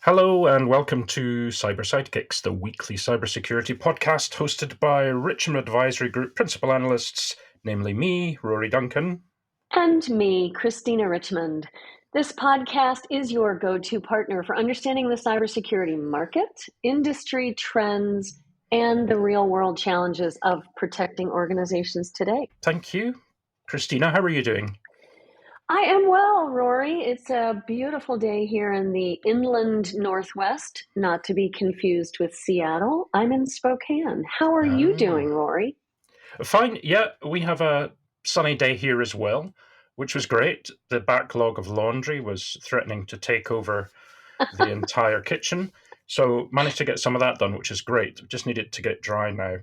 Hello and welcome to Cyber Sidekicks, the weekly cybersecurity podcast hosted by Richmond Advisory Group principal analysts, namely me, Rory Duncan. And me, Christina Richmond. This podcast is your go-to partner for understanding the cybersecurity market, industry trends, and the real-world challenges of protecting organizations today. Thank you. Christina, how are you doing? I am well, Rory. It's a beautiful day here in the inland Northwest, not to be confused with Seattle. I'm in Spokane. How are you doing, Rory? Fine. Yeah, we have a sunny day here as well, which was great. The backlog of laundry was threatening to take over the entire kitchen. So managed to get some of that done, which is great. Just need it to get dry now.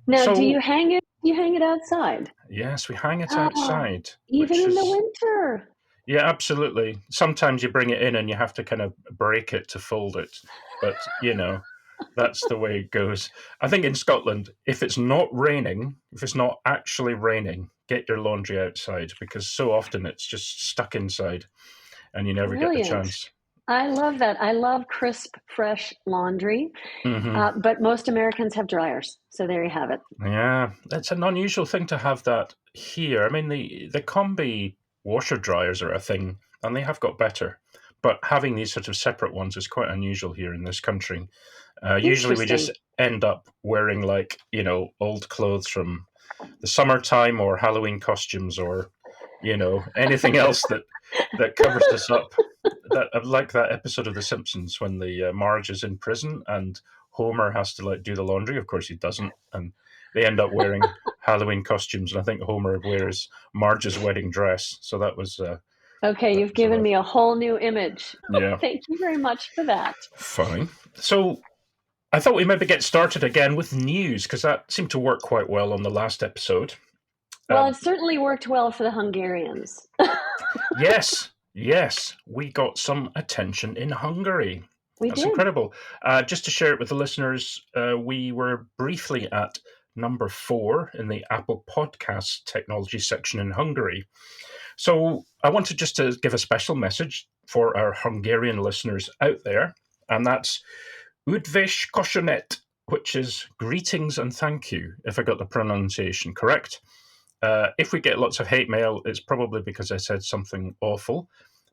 Now, do you hang it? You hang it outside? Yes, we hang it outside. Even in the winter? Yeah, absolutely. Sometimes you bring it in and you have to kind of break it to fold it. But, you know, that's the way it goes. I think in Scotland, if it's not raining, if it's not actually raining, get your laundry outside because so often it's just stuck inside and you never get the chance. I love that. I love crisp, fresh laundry, but most Americans have dryers. So there you have it. Yeah, it's an unusual thing to have that here. I mean, the combi washer dryers are a thing, and they have got better. But having these sort of separate ones is quite unusual here in this country. Usually we just end up wearing old clothes from the summertime or Halloween costumes or, anything else that covers us up. Like that episode of The Simpsons when the Marge is in prison and Homer has to do the laundry. Of course he doesn't, and they end up wearing Halloween costumes. And I think Homer wears Marge's wedding dress. So that was okay. You've given me a whole new image. Yeah. Thank you very much for that. Fine. So I thought we maybe get started again with news because that seemed to work quite well on the last episode. Well, it certainly worked well for the Hungarians. Yes, we got some attention in Hungary. That's did. Incredible. Just to share it with the listeners, we were briefly at number 4 in the Apple Podcast technology section in Hungary. So I wanted just to give a special message for our Hungarian listeners out there, and that's Üdvös Köszönet, which is greetings and thank you, if I got the pronunciation correct. If we get lots of hate mail, it's probably because I said something awful.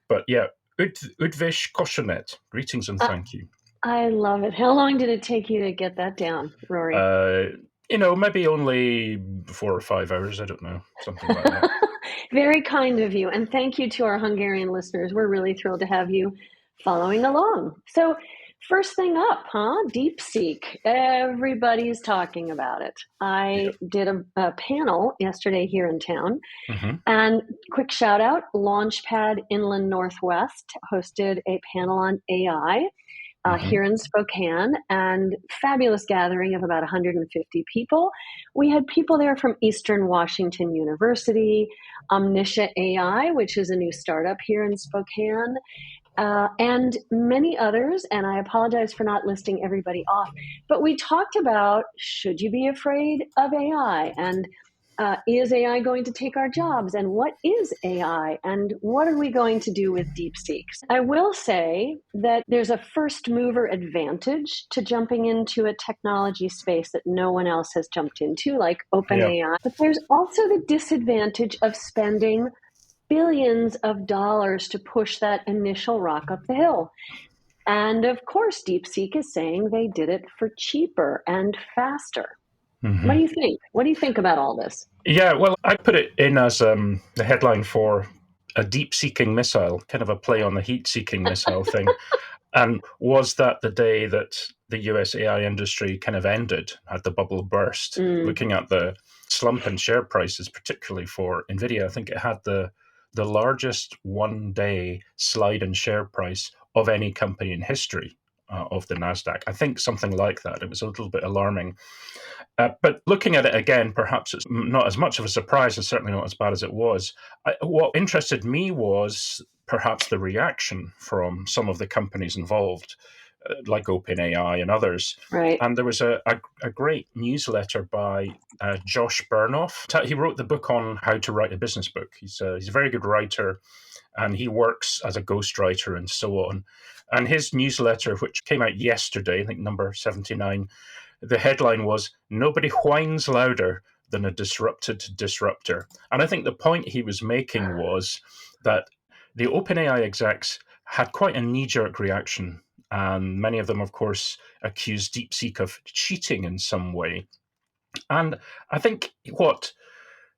But yeah, Üdvös Köszönet, greetings and thank you. I love it. How long did it take you to get that down, Rory? Maybe only 4 or 5 hours. I don't know, something like that. Very kind of you. And thank you to our Hungarian listeners. We're really thrilled to have you following along. So first thing up, DeepSeek. Everybody's talking about it. I did a panel yesterday here in town. And quick shout out, Launchpad Inland Northwest hosted a panel on AI here in Spokane, and fabulous gathering of about 150 people. We had people there from Eastern Washington University, Omniscia AI, which is a new startup here in Spokane, and many others, and I apologize for not listing everybody off, but we talked about, should you be afraid of AI, and is AI going to take our jobs, and what is AI, and what are we going to do with DeepSeek? I will say that there's a first mover advantage to jumping into a technology space that no one else has jumped into, like OpenAI, but there's also the disadvantage of spending billions of dollars to push that initial rock up the hill. And of course, DeepSeek is saying they did it for cheaper and faster. What do you think? What do you think about all this? Yeah, well, I put it in as the headline for a deep-seeking missile, kind of a play on the heat-seeking missile thing. And was that the day that the US AI industry kind of ended, had the bubble burst? Looking at the slump in share prices, particularly for NVIDIA, I think it had the largest one-day slide in share price of any company in history of the NASDAQ. I think something like that. It was a little bit alarming. But looking at it again, perhaps it's not as much of a surprise and certainly not as bad as it was. What interested me was perhaps the reaction from some of the companies involved. like OpenAI and others. Right. And there was a great newsletter by Josh Bernoff. He wrote the book on how to write a business book. He's a very good writer, and he works as a ghostwriter and so on. And his newsletter, which came out yesterday, I think number 79, the headline was, "Nobody whines louder than a disrupted disruptor." And I think the point he was making was that the OpenAI execs had quite a knee-jerk reaction. And many of them, of course, accused DeepSeek of cheating in some way. And I think what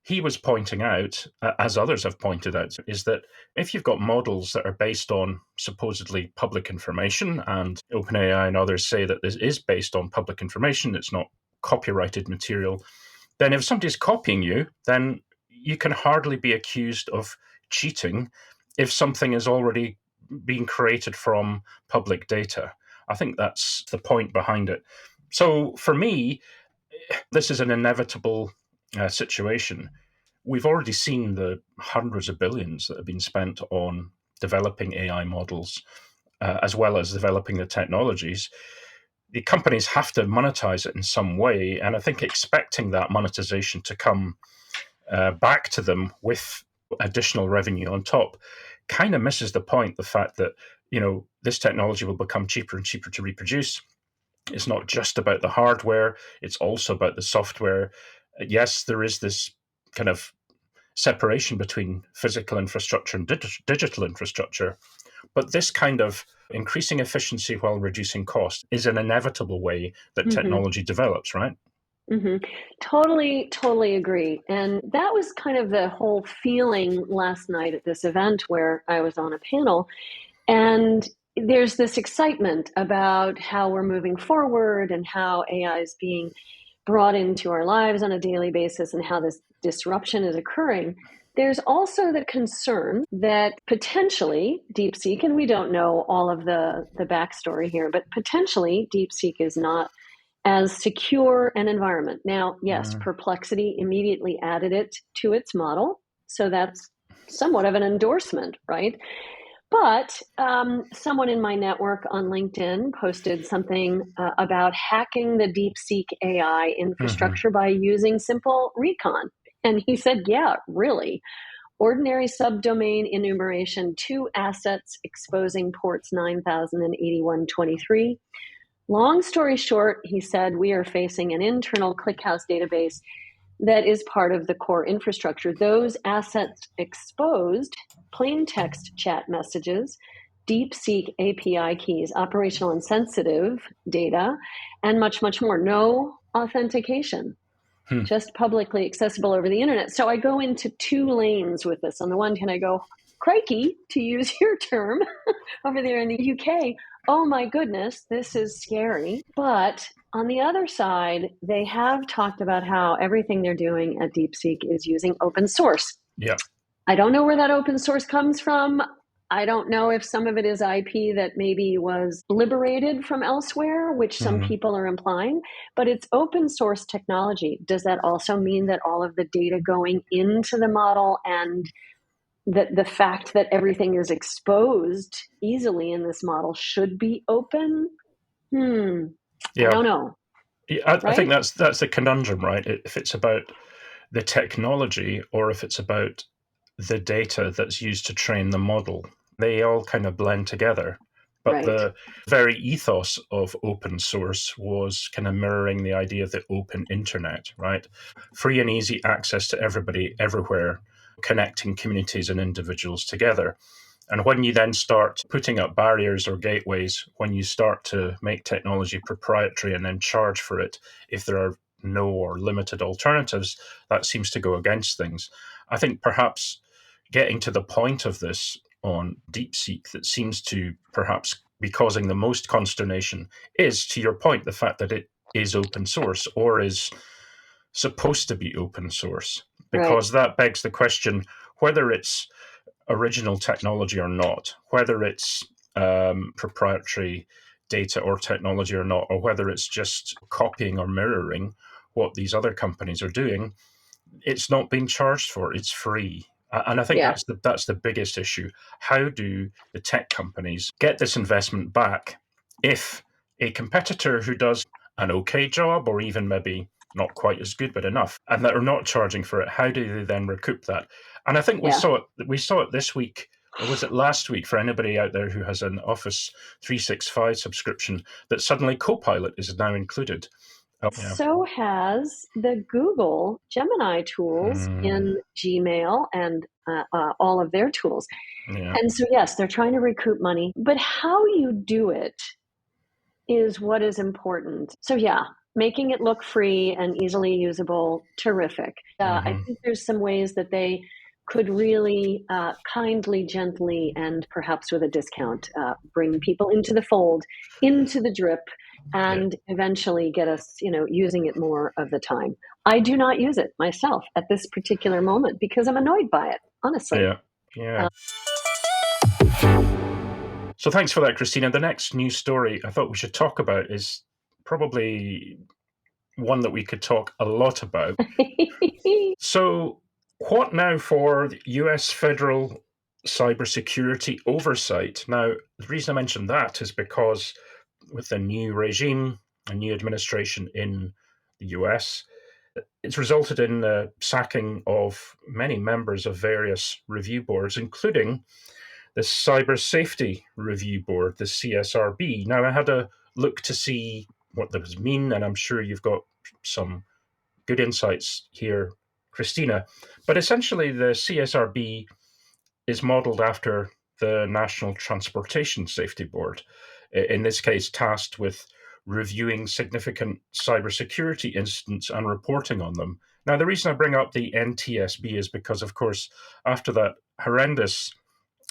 he was pointing out, as others have pointed out, is that if you've got models that are based on supposedly public information, and OpenAI and others say that this is based on public information, it's not copyrighted material, then if somebody's copying you, then you can hardly be accused of cheating if something is already being created from public data. I think that's the point behind it. So for me, this is an inevitable situation. We've already seen the hundreds of billions that have been spent on developing AI models, as well as developing the technologies. The companies have to monetize it in some way, and I think expecting that monetization to come back to them with additional revenue on top kind of misses the point, the fact that, this technology will become cheaper and cheaper to reproduce. It's not just about the hardware, it's also about the software. Yes, there is this kind of separation between physical infrastructure and digital infrastructure, but this kind of increasing efficiency while reducing cost is an inevitable way that technology develops, right? Totally agree. And that was kind of the whole feeling last night at this event where I was on a panel. And there's this excitement about how we're moving forward and how AI is being brought into our lives on a daily basis and how this disruption is occurring. There's also the concern that potentially DeepSeek, and we don't know all of the backstory here, but potentially DeepSeek is not as secure an environment. Now, yes, Perplexity immediately added it to its model, so that's somewhat of an endorsement, right? But someone in my network on LinkedIn posted something about hacking the DeepSeek AI infrastructure by using simple recon. And he said, yeah, really. Ordinary subdomain enumeration, 2 assets exposing ports 9000 and 8123. Long story short, he said, we are facing an internal ClickHouse database that is part of the core infrastructure. Those assets exposed plain text chat messages, DeepSeek API keys, operational and sensitive data, and much, much more. No authentication, just publicly accessible over the internet. So I go into 2 lanes with this. On the one hand, I go, crikey, to use your term over there in the UK. Oh my goodness, this is scary. But on the other side, they have talked about how everything they're doing at DeepSeek is using open source. Yeah. I don't know where that open source comes from. I don't know if some of it is IP that maybe was liberated from elsewhere, which some people are implying, but it's open source technology. Does that also mean that all of the data going into the model and the fact that everything is exposed easily in this model should be open? I don't know. Yeah, I think that's the conundrum, right? If it's about the technology or if it's about the data that's used to train the model, they all kind of blend together. But the very ethos of open source was kind of mirroring the idea of the open internet, right? Free and easy access to everybody, everywhere, connecting communities and individuals together. And when you then start putting up barriers or gateways, when you start to make technology proprietary and then charge for it, if there are no or limited alternatives, that seems to go against things. I think perhaps getting to the point of this on DeepSeek that seems to perhaps be causing the most consternation is, to your point, the fact that it is open source or is supposed to be open source, because that begs the question whether it's original technology or not, whether it's proprietary data or technology or not, or whether it's just copying or mirroring what these other companies are doing. It's not being charged for, it's free. And I think that's the biggest issue. How do the tech companies get this investment back if a competitor who does an okay job, or even maybe not quite as good but enough, and that are not charging for it, how do they then recoup that? And I think we saw it this week, or was it last week, for anybody out there who has an Office 365 subscription, that suddenly Copilot is now included. So has the Google Gemini tools in Gmail and all of their tools. Yeah. And so, yes, they're trying to recoup money, but how you do it is what is important. So, yeah, making it look free and easily usable, terrific. I think there's some ways that they could really kindly, gently, and perhaps with a discount, bring people into the fold, into the drip, and eventually get us, using it more of the time. I do not use it myself at this particular moment because I'm annoyed by it, honestly. Yeah. So thanks for that, Christina. The next news story I thought we should talk about is probably one that we could talk a lot about. So what now for the US federal cybersecurity oversight? Now, the reason I mentioned that is because with the new regime, a new administration in the US, it's resulted in the sacking of many members of various review boards, including the Cyber Safety Review Board, the CSRB. Now, I had a look to see what those mean, and I'm sure you've got some good insights here, Christina. But essentially, the CSRB is modeled after the National Transportation Safety Board, in this case, tasked with reviewing significant cybersecurity incidents and reporting on them. Now, the reason I bring up the NTSB is because, of course, after that horrendous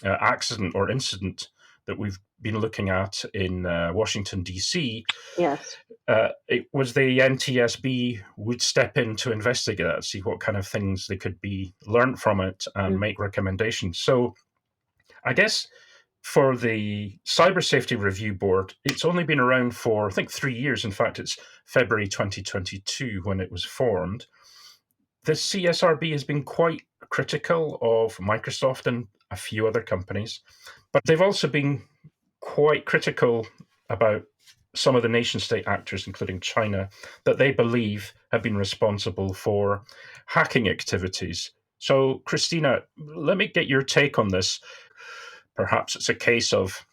accident or incident that we've been looking at in Washington, D.C., it was the NTSB would step in to investigate that, see what kind of things they could be learned from it and make recommendations. So I guess for the Cyber Safety Review Board, it's only been around for, I think, 3 years. In fact, it's February 2022 when it was formed. The CSRB has been quite critical of Microsoft and a few other companies, but they've also been quite critical about some of the nation-state actors, including China, that they believe have been responsible for hacking activities. So, Christina, let me get your take on this. Perhaps it's a case of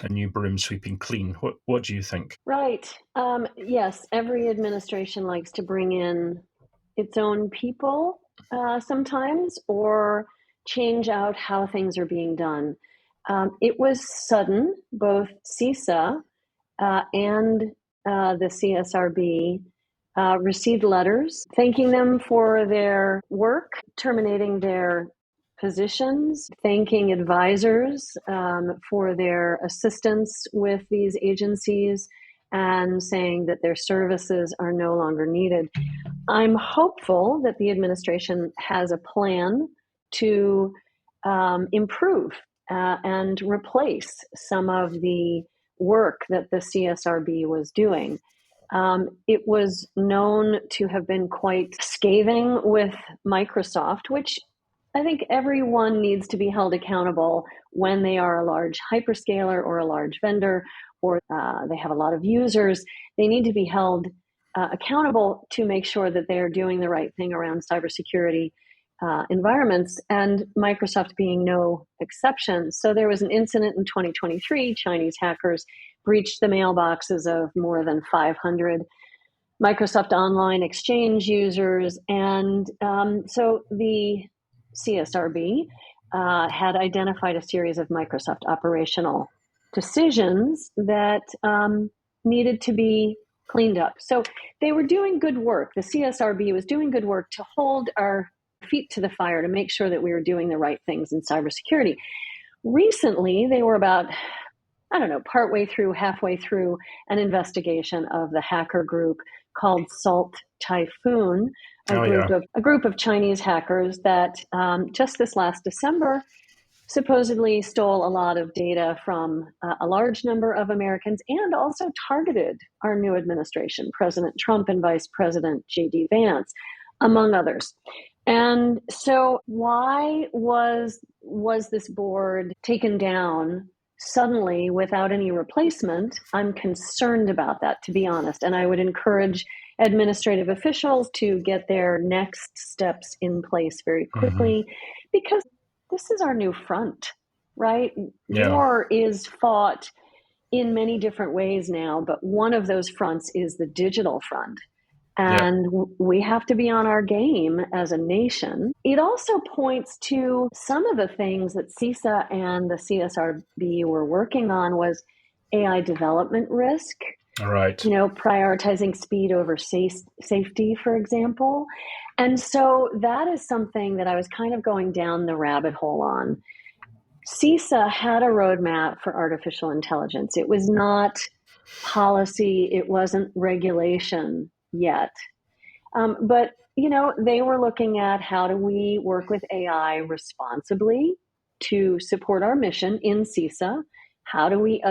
a new broom sweeping clean. What do you think? Right. Yes, every administration likes to bring in its own people sometimes, or change out how things are being done. It was sudden. Both CISA and the CSRB received letters thanking them for their work, terminating their positions, thanking advisors for their assistance with these agencies, and saying that their services are no longer needed. I'm hopeful that the administration has a plan to improve and replace some of the work that the CSRB was doing. It was known to have been quite scathing with Microsoft, which I think everyone needs to be held accountable when they are a large hyperscaler or a large vendor, or they have a lot of users. They need to be held accountable to make sure that they're doing the right thing around cybersecurity environments, and Microsoft being no exception. So there was an incident in 2023. Chinese hackers breached the mailboxes of more than 500 Microsoft Online Exchange users. And so the CSRB had identified a series of Microsoft operational decisions that needed to be cleaned up. So they were doing good work. The CSRB was doing good work to hold our feet to the fire to make sure that we were doing the right things in cybersecurity. Recently, they were about, halfway through an investigation of the hacker group called Salt Typhoon, a group of Chinese hackers that just this last December supposedly stole a lot of data from a large number of Americans, and also targeted our new administration, President Trump and Vice President J.D. Vance, among others. And so why was this board taken down suddenly without any replacement, I'm concerned about that, to be honest. And I would encourage administrative officials to get their next steps in place very quickly, because this is our new front, right? Yeah. War is fought in many different ways now, but one of those fronts is the digital front. And we have to be on our game as a nation. It also points to some of the things that CISA and the CSRB were working on was AI development risk. Right. You know, prioritizing speed over safety, for example. And so that is something that I was kind of going down the rabbit hole on. CISA had a roadmap for artificial intelligence. It was not policy, it wasn't regulation yet. But, you know, they were looking at how do we work with AI responsibly to support our mission in CISA? How do we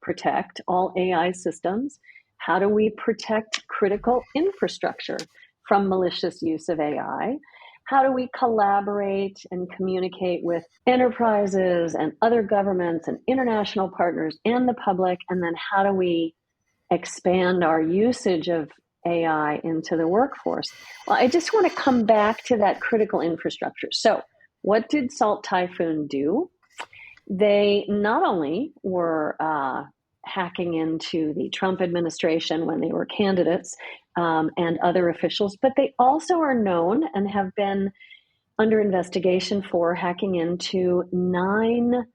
protect all AI systems? How do we protect critical infrastructure from malicious use of AI? How do we collaborate and communicate with enterprises and other governments and international partners and the public? And then how do we expand our usage of AI into the workforce? Well, I just want to come back to that critical infrastructure. So what did Salt Typhoon do? They not only were hacking into the Trump administration when they were candidates and other officials, but they also are known and have been under investigation for hacking into 9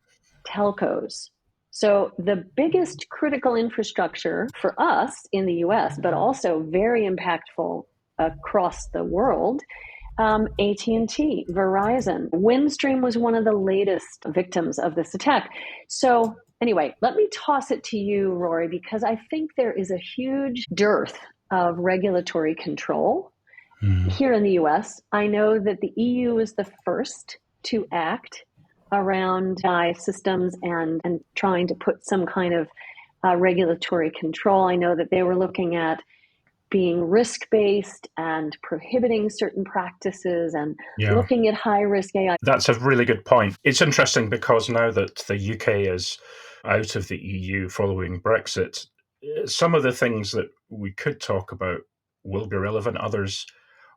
telcos. So the biggest critical infrastructure for us in the US, but also very impactful across the world, AT&T, Verizon. Windstream was one of the latest victims of this attack. So anyway, let me toss it to you, Rory, because I think there is a huge dearth of regulatory control here in the US. I know that the EU is the first to act around AI systems and trying to put some kind of regulatory control. I know that they were looking at being risk-based and prohibiting certain practices and looking at high-risk AI. That's a really good point. It's interesting because now that the UK is out of the EU following Brexit, some of the things that we could talk about will be relevant. Others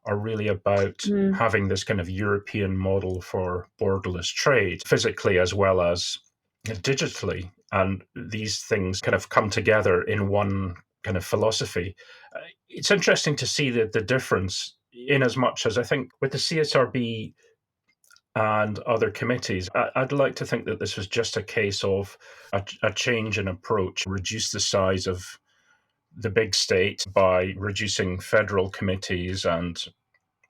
are really about having this kind of European model for borderless trade, physically as well as digitally. And these things kind of come together in one kind of philosophy. It's interesting to see the difference, in as much as I think with the CSRB and other committees, I'd like to think that this was just a case of a change in approach, reduce the size of the big state by reducing federal committees and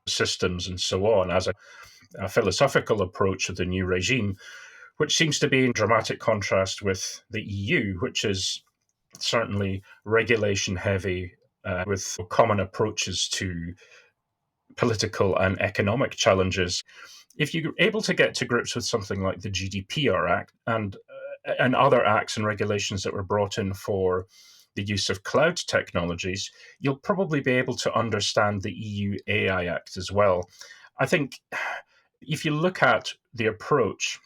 systems and so on as a philosophical approach of the new regime, which seems to be in dramatic contrast with the EU, which is certainly regulation heavy with common approaches to political and economic challenges. If you're able to get to grips with something like the GDPR Act and other acts and regulations that were brought in for the use of cloud technologies, you'll probably be able to understand the EU AI Act as well. I think if you look at the approach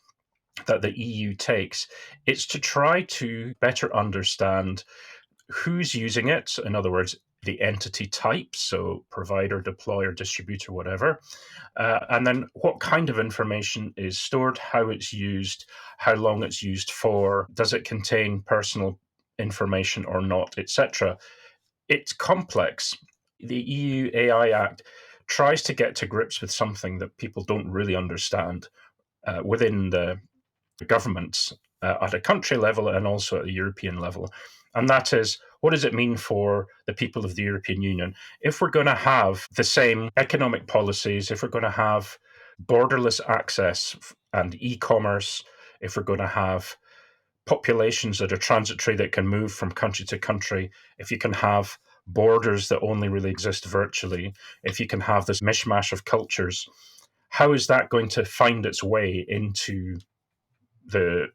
that the EU takes, it's to try to better understand who's using it. In other words, the entity type, so provider, deployer, distributor, whatever, and then what kind of information is stored, how it's used, how long it's used for, does it contain personal information or not, etc. It's complex. The EU AI Act tries to get to grips with something that people don't really understand within the governments at a country level and also at the European level. And that is, what does it mean for the people of the European Union? If we're going to have the same economic policies, if we're going to have borderless access and e-commerce, if we're going to have populations that are transitory that can move from country to country, if you can have borders that only really exist virtually, if you can have this mishmash of cultures, how is that going to find its way into the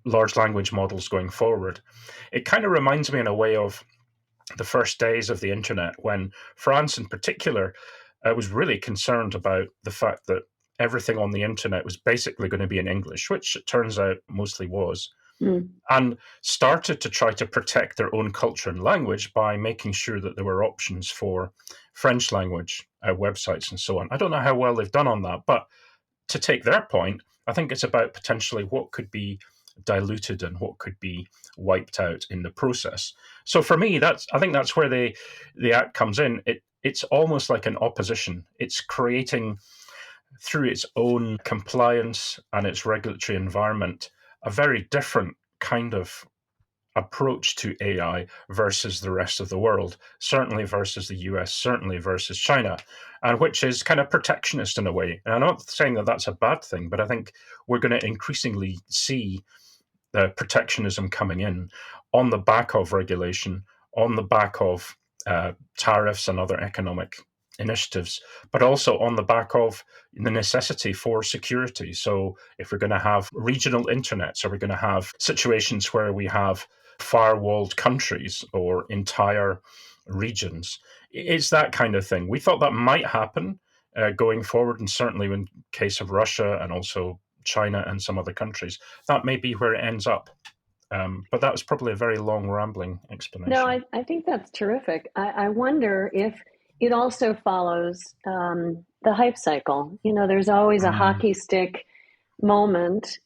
large language models going forward? It kind of reminds me in a way of the first days of the internet, when France in particular was really concerned about the fact that everything on the internet was basically going to be in English, which it turns out mostly was, Mm. and started to try to protect their own culture and language by making sure that there were options for French language websites and so on. I don't know how well they've done on that, but to take their point, I think it's about potentially what could be diluted and what could be wiped out in the process. So for me, I think that's where the Act comes in. It's almost like an opposition. It's creating, through its own compliance and its regulatory environment, a very different kind of approach to AI versus the rest of the world, certainly versus the US, certainly versus China, and which is kind of protectionist in a way. And I'm not saying that that's a bad thing, but I think we're going to increasingly see the protectionism coming in on the back of regulation, on the back of tariffs and other economic initiatives, but also on the back of the necessity for security. So if we're going to have regional internets, or we're going to have situations where we have firewalled countries or entire regions, it's that kind of thing. We thought that might happen going forward, and certainly in case of Russia and also China and some other countries, that may be where it ends up. But that was probably a very long, rambling explanation. No, I think that's terrific. I wonder if it also follows the hype cycle. There's always a hockey stick moment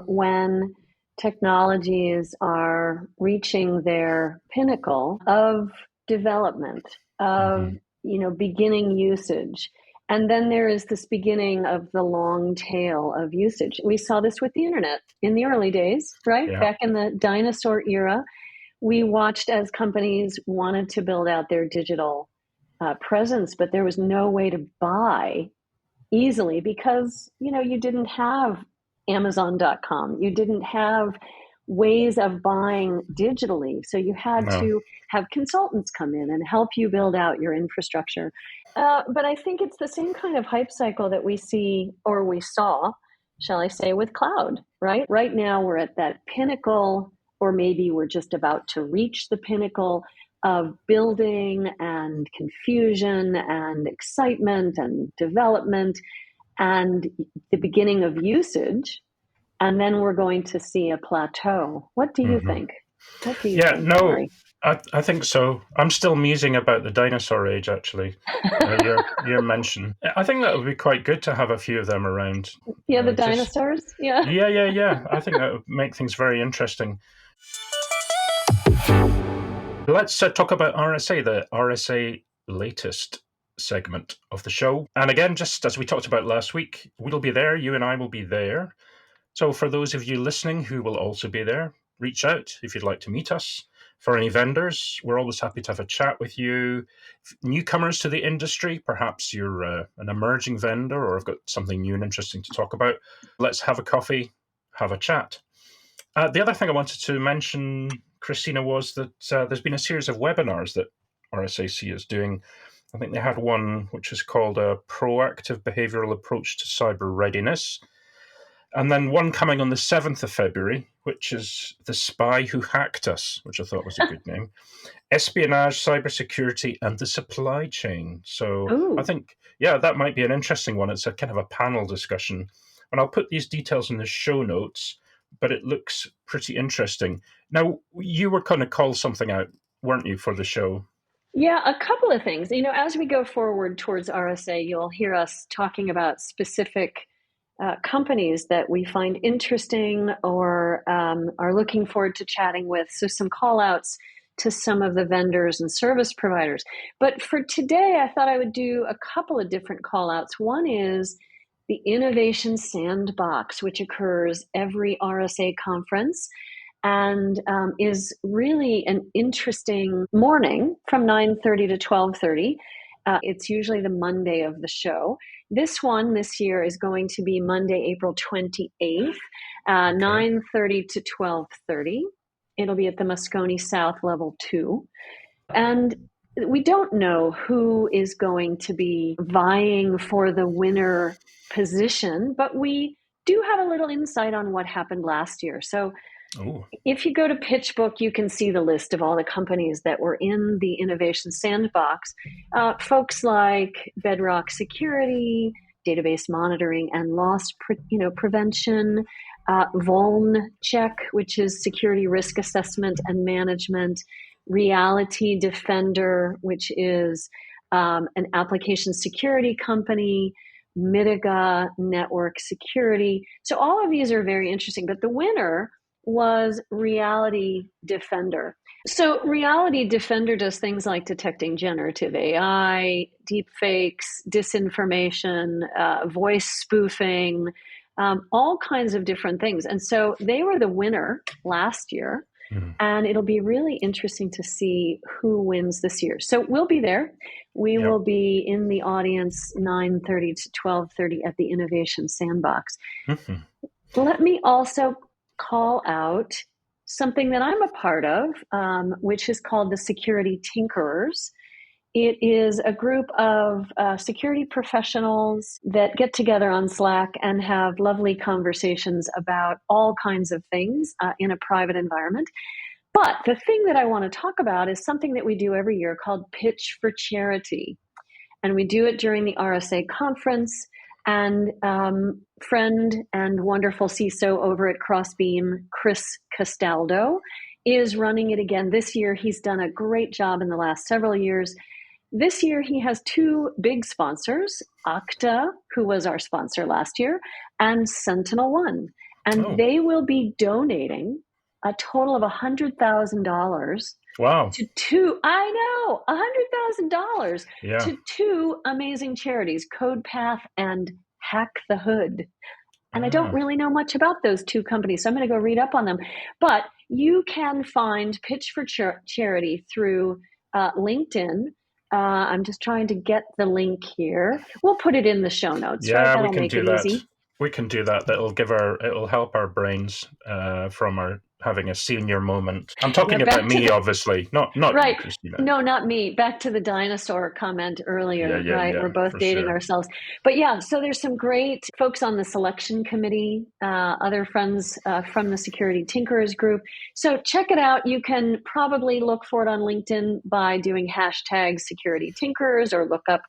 when technologies are reaching their pinnacle of development, of beginning usage. And then there is this beginning of the long tail of usage. We saw this with the internet in the early days, right? Yeah. Back in the dinosaur era, we watched as companies wanted to build out their digital presence, but there was no way to buy easily because, you didn't have Amazon.com. You didn't have ways of buying digitally. So you had to have consultants come in and help you build out your infrastructure. But I think it's the same kind of hype cycle that we see, or we saw, shall I say, with cloud, right? Right now we're at that pinnacle, or maybe we're just about to reach the pinnacle of building and confusion and excitement and development and the beginning of usage. And then we're going to see a plateau. What do you think? What do you think, Rory? I think so. I'm still musing about the dinosaur age, actually. Your mention. I think that would be quite good to have a few of them around. Yeah, the dinosaurs? Yeah. Yeah. I think that would make things very interesting. Let's talk about RSA, the RSA latest segment of the show. And again, just as we talked about last week, we'll be there. You and I will be there. So for those of you listening who will also be there, reach out if you'd like to meet us. For any vendors, we're always happy to have a chat with you. Newcomers to the industry, perhaps you're an emerging vendor or have got something new and interesting to talk about. Let's have a coffee, have a chat. The other thing I wanted to mention, Christina, was that there's been a series of webinars that RSAC is doing. I think they had one which is called a Proactive Behavioral Approach to Cyber Readiness. And then one coming on the 7th of February, which is The Spy Who Hacked Us, which I thought was a good name. Espionage, Cybersecurity, and the Supply Chain. So I think, that might be an interesting one. It's a kind of a panel discussion. And I'll put these details in the show notes, but it looks pretty interesting. Now, you were going to call something out, weren't you, for the show? Yeah, a couple of things. As we go forward towards RSA, you'll hear us talking about specific companies that we find interesting or are looking forward to chatting with. So some call outs to some of the vendors and service providers. But for today, I thought I would do a couple of different call outs. One is the Innovation Sandbox, which occurs every RSA conference and is really an interesting morning from 9:30 to 12:30. It's usually the Monday of the show. This one this year is going to be Monday, April 28th, 9:30 to 12:30. It'll be at the Moscone South Level 2. And we don't know who is going to be vying for the winner position, but we do have a little insight on what happened last year. So if you go to PitchBook, you can see the list of all the companies that were in the Innovation Sandbox. Folks like Bedrock Security, database monitoring and loss prevention, Vuln Check, which is security risk assessment and management, Reality Defender, which is an application security company, Mitiga Network Security. So all of these are very interesting, but the winner was Reality Defender. So Reality Defender does things like detecting generative AI, deepfakes, disinformation, voice spoofing, all kinds of different things. And so they were the winner last year. And it'll be really interesting to see who wins this year. So we'll be there. We will be in the audience 9:30 to 12:30 at the Innovation Sandbox. Let me also call out something that I'm a part of, which is called the Security Tinkerers. It is a group of security professionals that get together on Slack and have lovely conversations about all kinds of things in a private environment. But the thing that I want to talk about is something that we do every year called Pitch for Charity. And we do it during the RSA conference. And friend and wonderful CISO over at Crossbeam, Chris Castaldo, is running it again this year. He's done a great job in the last several years. This year, he has two big sponsors, Okta, who was our sponsor last year, and SentinelOne. And they will be donating a total of $100,000 to two, $100,000 to two amazing charities, CodePath and Hack the Hood. And I don't really know much about those two companies, so I'm going to go read up on them. But you can find Pitch for Charity through LinkedIn. I'm just trying to get the link here. We'll put it in the show notes. Yeah, right? we can do that. Easy. We can do that. It'll help our brains from our having a senior moment. I'm talking about me, obviously, not right. Christina. No, not me. Back to the dinosaur comment earlier, right? We're both dating ourselves. But yeah, so there's some great folks on the selection committee, other friends from the Security Tinkerers group. So check it out. You can probably look for it on LinkedIn by doing hashtag Security Tinkerers or look up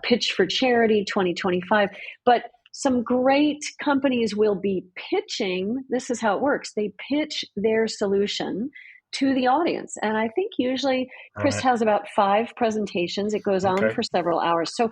Pitch for Charity 2025. But some great companies will be pitching. This is how it works. They pitch their solution to the audience. And I think usually Chris has about 5 presentations. It goes on for several hours. So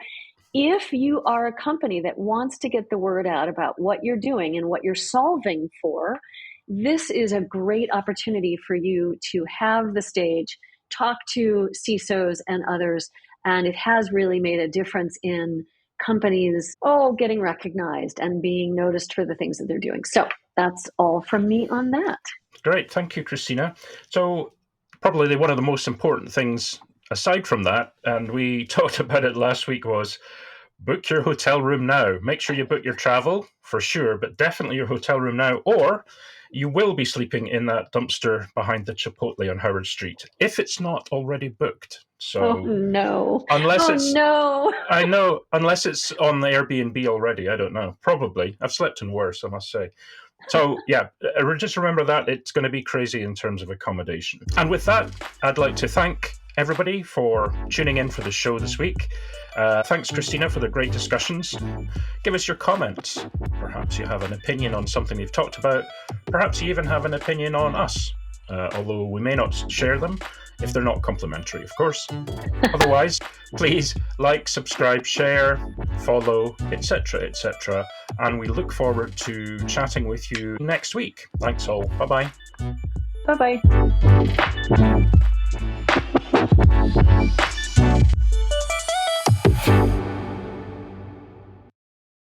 if you are a company that wants to get the word out about what you're doing and what you're solving for, this is a great opportunity for you to have the stage, talk to CISOs and others. And it has really made a difference in companies getting recognized and being noticed for the things that they're doing. So that's all from me on that. Great. Thank you, Christina. So probably one of the most important things aside from that, and we talked about it last week, was book your hotel room now. Make sure you book your travel for sure, but definitely your hotel room now, or you will be sleeping in that dumpster behind the Chipotle on Howard Street if it's not already booked. So unless it's on the Airbnb already, I don't know. Probably. I've slept in worse, I must say. So yeah, just remember that it's going to be crazy in terms of accommodation. And with that, I'd like to thank everybody for tuning in for the show this week. Thanks, Christina, for the great discussions. Give us your comments. Perhaps you have an opinion on something we've talked about. Perhaps you even have an opinion on us, although we may not share them if they're not complimentary, of course. Otherwise, please like, subscribe, share, follow, etc., etc. And we look forward to chatting with you next week. Thanks all. Bye-bye. Bye-bye.